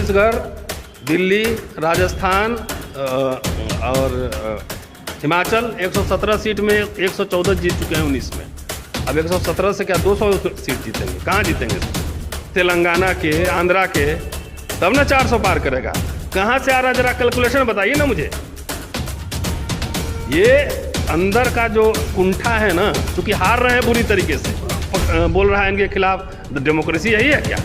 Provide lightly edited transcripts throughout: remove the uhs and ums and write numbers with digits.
छत्तीसगढ़, दिल्ली, राजस्थान और हिमाचल 117 सीट में 114 जीत चुके हैं 19 में। अब 117 से क्या 200 सीट जीतेंगे? कहाँ जीतेंगे? तेलंगाना के, आंध्रा के, तब ना 400 पार करेगा। कहाँ से आ रहा, जरा कैलकुलेशन बताइए ना मुझे। ये अंदर का जो कुंठा है ना, क्योंकि हार रहे हैं बुरी तरीके से, बोल रहा है इनके खिलाफ। डेमोक्रेसी यही है क्या?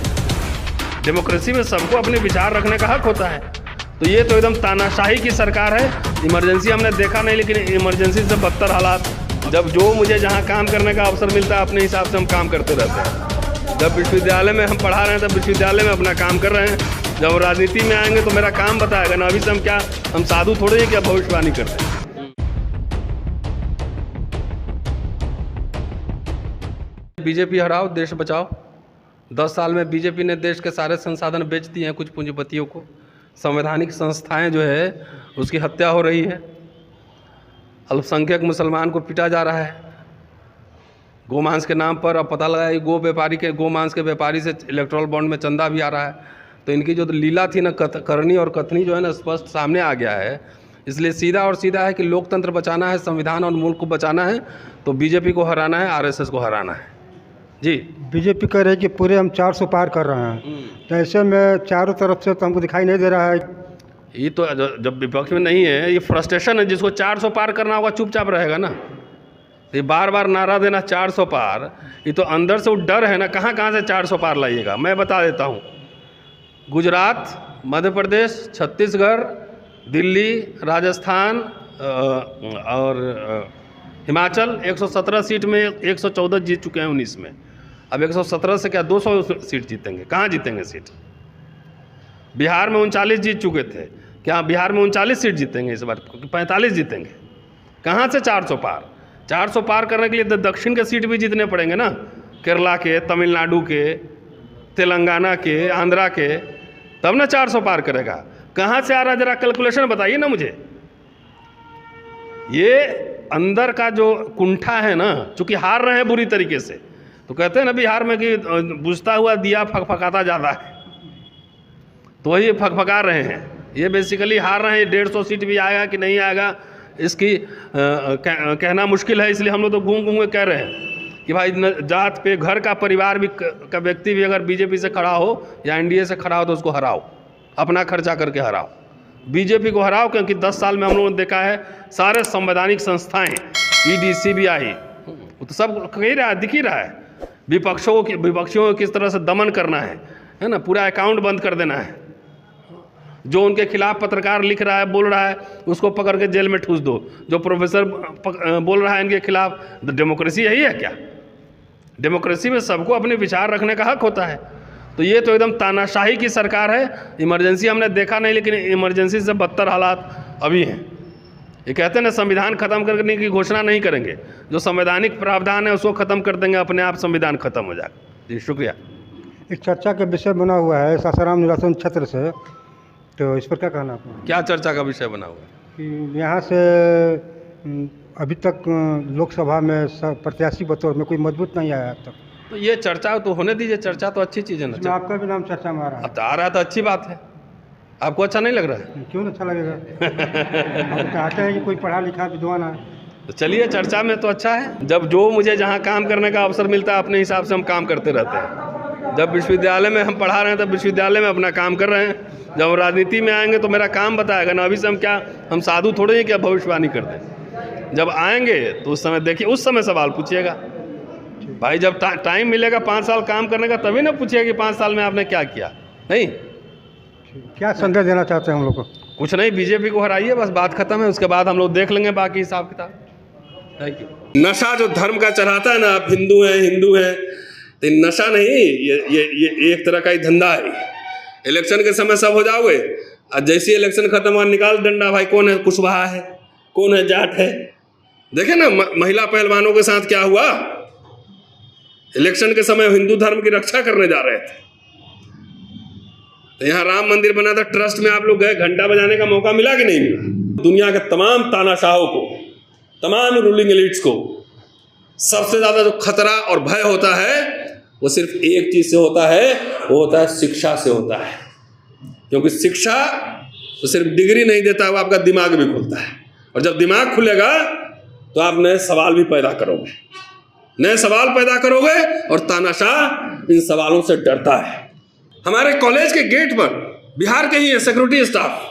डेमोक्रेसी में सबको अपने विचार रखने का हक होता है। तो ये तो एकदम तानाशाही की सरकार है। इमरजेंसी हमने देखा नहीं, लेकिन इमरजेंसी से बदतर हालात। जब जो मुझे जहाँ काम करने का अवसर मिलता है, अपने हिसाब से हम काम करते रहते हैं। जब विश्वविद्यालय में हम पढ़ा रहे हैं, तब विश्वविद्यालय में अपना काम कर रहे हैं। जब राजनीति में आएंगे तो मेरा काम बताएगा ना। अभी से हम क्या, हम साधु थोड़े ही क्या भविष्यवाणी करते हैं। बीजेपी हराओ, देश बचाओ। 10 साल में बीजेपी ने देश के सारे संसाधन बेच दिए हैं कुछ पूंजीपतियों को। संवैधानिक संस्थाएं जो है उसकी हत्या हो रही है। अल्पसंख्यक मुसलमान को पीटा जा रहा है गोमांस के नाम पर। अब पता लगा कि गोमांस के व्यापारी से इलेक्टोरल बॉन्ड में चंदा भी आ रहा है। तो इनकी जो लीला थी ना, करनी और कथनी जो है ना, स्पष्ट सामने आ गया है। इसलिए सीधा और सीधा है कि लोकतंत्र बचाना है, संविधान और मुल्क को बचाना है, तो बीजेपी को हराना है, आरएसएस को हराना है। जी, बीजेपी कह रही है कि पूरे हम 400 पार कर रहे हैं, तो ऐसे में चारों तरफ से तो हमको दिखाई नहीं दे रहा है। ये तो जब विपक्ष में नहीं है, ये फ्रस्ट्रेशन है। जिसको 400 पार करना होगा चुपचाप रहेगा ना। ये बार बार नारा देना 400 पार, ये तो अंदर से वो डर है ना। कहाँ कहाँ से 400 पार लाइएगा, मैं बता देता हूँ। गुजरात, मध्य प्रदेश, छत्तीसगढ़, दिल्ली, राजस्थान और हिमाचल 117 सीट में 114 जीत चुके हैं 19 में। अब 117 से क्या 200 सीट जीतेंगे? कहाँ जीतेंगे सीट? बिहार में 39 जीत चुके थे। क्या बिहार में 39 सीट जीतेंगे इस बार? 45 जीतेंगे। कहाँ से 400 पार? 400 पार करने के लिए दक्षिण के सीट भी जीतने पड़ेंगे ना। केरला के, तमिलनाडु के, तेलंगाना के, आंध्रा के, तब ना 400 पार करेगा। कहाँ से आ रहा, जरा कैलकुलेशन बताइए ना मुझे। ये अंदर का जो कुंठा है ना, चूंकि हार रहे हैं बुरी तरीके से, तो कहते हैं ना बिहार में कि बुझता हुआ दिया फकफकाता जाता है, तो वही फकफका रहे हैं। ये बेसिकली हार रहे हैं। 150 सीट भी आएगा कि नहीं आएगा इसकी कहना मुश्किल है। इसलिए हम लोग तो घूम घूम के कह रहे हैं कि भाई जात पे, घर का, परिवार भी का व्यक्ति भी अगर बीजेपी से खड़ा हो या एनडीए से खड़ा हो तो उसको हराओ, अपना खर्चा करके हराओ। बीजेपी को हराओ, क्योंकि 10 साल में हम लोगों ने देखा है सारे संवैधानिक संस्थाएं, ईडी, सीबीआई, वो तो सब कह रहा है, दिख ही रहा है। विपक्षियों को किस तरह से दमन करना है ना, पूरा अकाउंट बंद कर देना है। जो उनके खिलाफ पत्रकार लिख रहा है, बोल रहा है, उसको पकड़ के जेल में ठूस दो। जो प्रोफेसर बोल रहा है इनके खिलाफ। डेमोक्रेसी यही है क्या? डेमोक्रेसी में सबको अपने विचार रखने का हक होता है। तो ये तो एकदम तानाशाही की सरकार है। इमरजेंसी हमने देखा नहीं, लेकिन इमरजेंसी से बदतर हालात अभी हैं। ये कहते हैं ना, संविधान खत्म करने की घोषणा नहीं करेंगे। जो संवैधानिक प्रावधान है उसको खत्म कर देंगे, अपने आप संविधान खत्म हो जाएगा। जी, शुक्रिया। एक चर्चा का विषय बना हुआ है सासाराम निर्वाचन क्षेत्र से, तो इस पर क्या कहना आपको? क्या चर्चा का विषय बना हुआ है? कि यहाँ से अभी तक लोकसभा में प्रत्याशी बतौर में कोई मजबूत नहीं आया अब तक। तो ये चर्चा तो होने दीजिए। चर्चा तो अच्छी चीज़ है ना। आपका भी नाम चर्चा में आ रहा है। अब तो आ रहा है तो अच्छी बात है। आपको अच्छा नहीं लग रहा है? क्यों अच्छा लगेगा? आप चाहते हैं कि कोई पढ़ा लिखा विद्वान है। तो चलिए, चर्चा में तो अच्छा है। जब जो मुझे जहाँ काम करने का अवसर मिलता है, अपने हिसाब से हम काम करते रहते हैं। जब विश्वविद्यालय में हम पढ़ा रहे हैं, तब विश्वविद्यालय में अपना काम कर रहे हैं। जब राजनीति में आएंगे तो मेरा काम बताएगा ना। अभी से हम क्या, हम साधु थोड़े ही क्या भविष्यवाणी करते हैं। जब आएंगे तो उस समय देखिए, उस समय सवाल पूछिएगा भाई। जब टाइम मिलेगा 5 साल काम करने का, तभी ना पूछिएगा कि 5 साल में आपने क्या किया। नहीं, क्या संदेश देना चाहते हैं हम लोग को? कुछ नहीं, बीजेपी को हराइए, बस बात खत्म है। उसके बाद हम लोग देख लेंगे बाकी हिसाब किताब। Thank you. नशा जो धर्म का चढ़ाता है ना, आप हिंदू हैं, तो नशा नहीं, ये एक तरह का ही धंधा है। इलेक्शन के समय सब हो जाओगे, और जैसे इलेक्शन खत्म हुआ, निकाल डंडा भाई, कौन है कुशवाहा है, कौन है जाट है। देखे ना महिला पहलवानों के साथ क्या हुआ। इलेक्शन के समय हिंदू धर्म की रक्षा करने जा रहे थे। तो यहाँ राम मंदिर बना था, ट्रस्ट में आप लोग गए, घंटा बजाने का मौका मिला कि नहीं मिला? दुनिया के तमाम तानाशाहों को, तमाम रूलिंग एलिट्स को सबसे ज़्यादा जो खतरा और भय होता है, वो सिर्फ एक चीज़ से होता है, वो होता है शिक्षा से होता है। क्योंकि शिक्षा तो सिर्फ डिग्री नहीं देता, वो आपका दिमाग भी खुलता है, और जब दिमाग खुलेगा तो आप नए सवाल भी पैदा करोगे, नए सवाल पैदा करोगे, और तानाशाह इन सवालों से डरता है। हमारे कॉलेज के गेट पर बिहार के ही है सिक्योरिटी स्टाफ,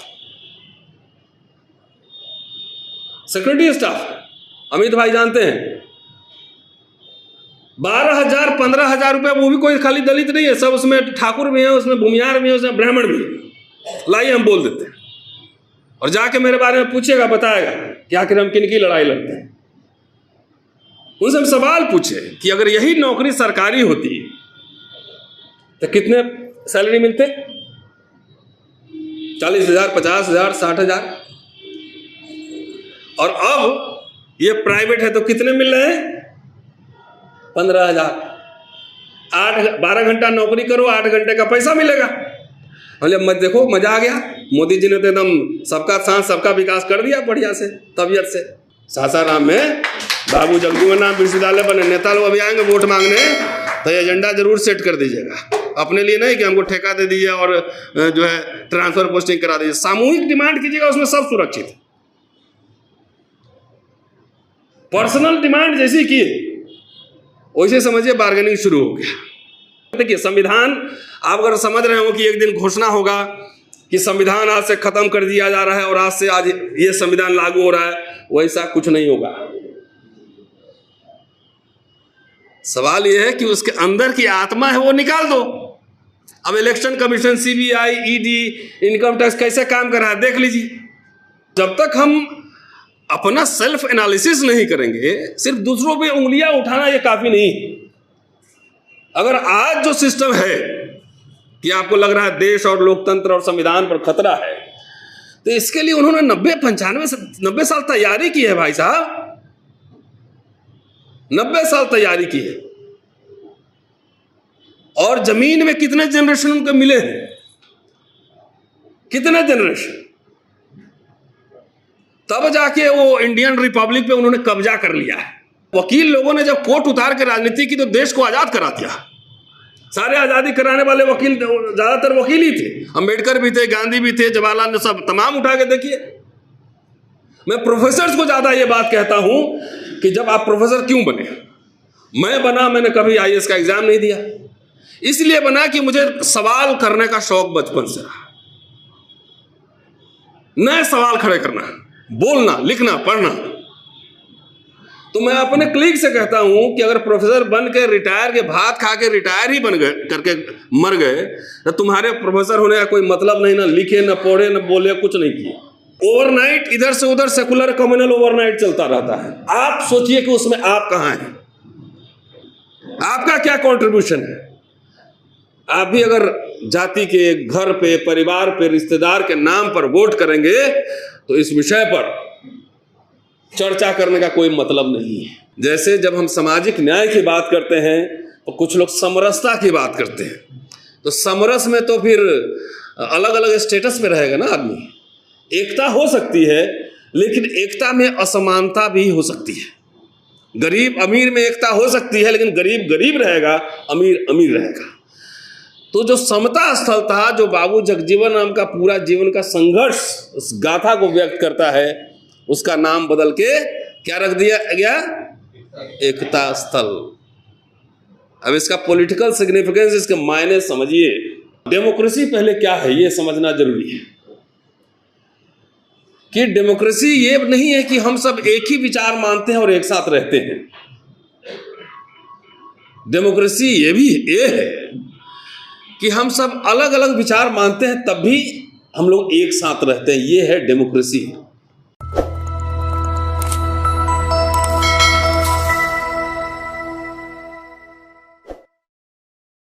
अमित भाई जानते हैं, 12,000 15,000 रुपये, वो भी कोई खाली दलित नहीं है, सब उसमें ठाकुर भी है, उसमें भूमियार भी है, उसमें ब्राह्मण भी है। लाइए हम बोल देते हैं, और जाके मेरे बारे में पूछेगा, बताएगा कि आखिर हम किन की लड़ाई लड़ते हैं। उनसे हम सवाल पूछे कि अगर यही नौकरी सरकारी होती तो कितने सैलरी मिलते? 40,000, 50,000, 60,000, और अब ये प्राइवेट है तो कितने मिल रहे हैं? 15,000। 12 घंटा नौकरी करो, 8 घंटे का पैसा मिलेगा। बोले मत देखो, मजा आ गया, मोदी जी ने तो एकदम सबका साथ सबका विकास कर दिया बढ़िया से, तबियत से। सासाराम में बाबू जगजीवन राम विश्वविद्यालय बने, नेता लोग अभी आएंगे वोट मांगने, तो एजेंडा जरूर सेट कर दीजिएगा, अपने लिए नहीं कि हमको ठेका दे दीजिए और जो है ट्रांसफर पोस्टिंग करा दीजिए। सामूहिक डिमांड कीजिएगा, उसमें सब सुरक्षित है। पर्सनल डिमांड जैसी की वैसे समझिए बार्गेनिंग शुरू हो गया। देखिए संविधान, आप अगर समझ रहे हो कि एक दिन घोषणा होगा कि संविधान आज से खत्म कर दिया जा रहा है और आज से आज ये संविधान लागू हो रहा है, वैसा कुछ नहीं होगा। सवाल यह है कि उसके अंदर की आत्मा है वो निकाल दो। अब election commission, CBI, ED, income tax कैसे काम कर रहा है देख लीजिए। जब तक हम अपना सेल्फ एनालिसिस नहीं करेंगे, सिर्फ दूसरों पे उंगलियां उठाना ये काफी नहीं। अगर आज जो सिस्टम है कि आपको लग रहा है देश और लोकतंत्र और संविधान पर खतरा है, तो इसके लिए उन्होंने 90 साल तैयारी की है भाई साहब, 90 साल तैयारी की है। और जमीन में कितने जनरेशन उनको मिले हैं, कितने जनरेशन, तब जाके वो इंडियन रिपब्लिक पे उन्होंने कब्जा कर लिया है। वकील लोगों ने जब कोर्ट उतार के राजनीति की तो देश को आजाद करा दिया। सारे आजादी कराने वाले वकील ज्यादातर वकील ही थे, अंबेडकर भी थे, गांधी भी थे, जवाहरलाल ने सब तमाम उठा के देखिए। मैं प्रोफेसर्स को ज्यादा ये बात कहता हूं कि जब आप प्रोफेसर क्यों बने? मैं बना, मैंने कभी आईएएस का एग्जाम नहीं दिया, इसलिए बना कि मुझे सवाल करने का शौक बचपन से रहा। नए सवाल खड़े करना, बोलना, लिखना, पढ़ना। तो मैं अपने क्लिक से कहता हूं कि अगर प्रोफेसर बन के रिटायर के भात खा के रिटायर ही बन गए करके मर गए, तो तुम्हारे प्रोफेसर होने का कोई मतलब नहीं, ना लिखे, ना पढ़े, ना बोले, कुछ नहीं किए। ओवरनाइट इधर से उधर सेकुलर कम्युनल ओवरनाइट चलता रहता है। आप सोचिए कि उसमें आप कहां हैं, आपका क्या कंट्रीब्यूशन है? आप भी अगर जाति के, घर पे, परिवार पे, रिश्तेदार के नाम पर वोट करेंगे तो इस विषय पर चर्चा करने का कोई मतलब नहीं है। जैसे जब हम सामाजिक न्याय की बात करते हैं तो कुछ लोग समरसता की बात करते हैं, तो समरस में तो फिर अलग अलग स्टेटस में रहेगा ना आदमी। एकता हो सकती है, लेकिन एकता में असमानता भी हो सकती है। गरीब अमीर में एकता हो सकती है, लेकिन गरीब गरीब रहेगा, अमीर अमीर रहेगा। तो जो समता स्थल था, जो बाबू जगजीवन राम का पूरा जीवन का संघर्ष उस गाथा को व्यक्त करता है, उसका नाम बदल के क्या रख दिया गया? एकता स्थल। अब इसका पॉलिटिकल सिग्निफिकेंस, इसके मायने समझिए। डेमोक्रेसी पहले क्या है ये समझना जरूरी है कि डेमोक्रेसी ये नहीं है कि हम सब एक ही विचार मानते हैं और एक साथ रहते हैं। डेमोक्रेसी ये है कि हम सब अलग अलग विचार मानते हैं, तब भी हम लोग एक साथ रहते हैं। ये है डेमोक्रेसी।